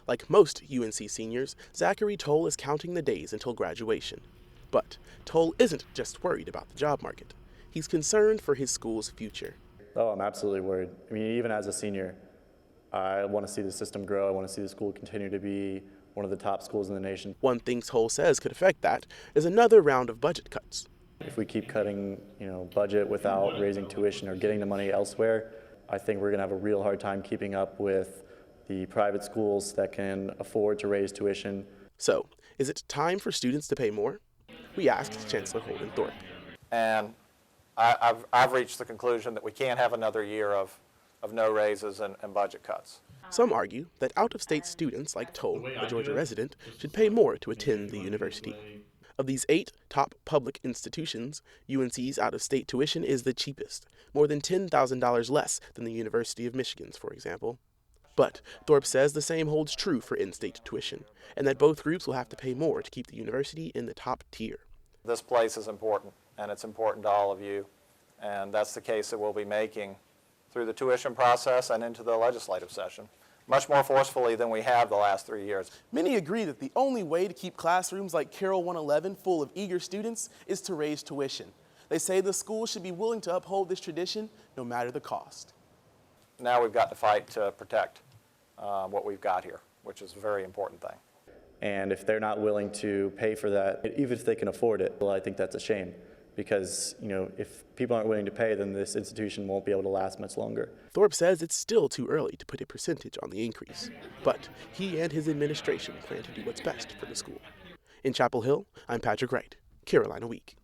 Like most UNC seniors, Zachary Toll is counting the days until graduation. But Toll isn't just worried about the job market. He's concerned for his school's future. Oh, I'm absolutely worried. I mean, even as a senior, I want to see the system grow. I want to see the school continue to be one of the top schools in the nation. One thing Toll says could affect that is another round of budget cuts. If we keep cutting, budget without raising tuition or getting the money elsewhere, I think we're going to have a real hard time keeping up with the private schools that can afford to raise tuition. So, is it time for students to pay more? We asked Chancellor Holden Thorpe. And I've reached the conclusion that we can't have another year of no raises and budget cuts. Some argue that out-of-state students like Toll, a Georgia resident, should pay more to attend the university. Of these 8 top public institutions, UNC's out-of-state tuition is the cheapest, more than $10,000 less than the University of Michigan's, for example. But Thorpe says the same holds true for in-state tuition, and that both groups will have to pay more to keep the university in the top tier. This place is important, and it's important to all of you, and that's the case that we'll be making through the tuition process and into the legislative session, much more forcefully than we have the last 3 years. Many agree that the only way to keep classrooms like Carroll 111 full of eager students is to raise tuition. They say the school should be willing to uphold this tradition no matter the cost. Now we've got to fight to protect what we've got here, which is a very important thing. And if they're not willing to pay for that, even if they can afford it, well, I think that's a shame. Because, if people aren't willing to pay, then this institution won't be able to last much longer. Thorpe says it's still too early to put a percentage on the increase, but he and his administration plan to do what's best for the school. In Chapel Hill, I'm Patrick Wright, Carolina Week.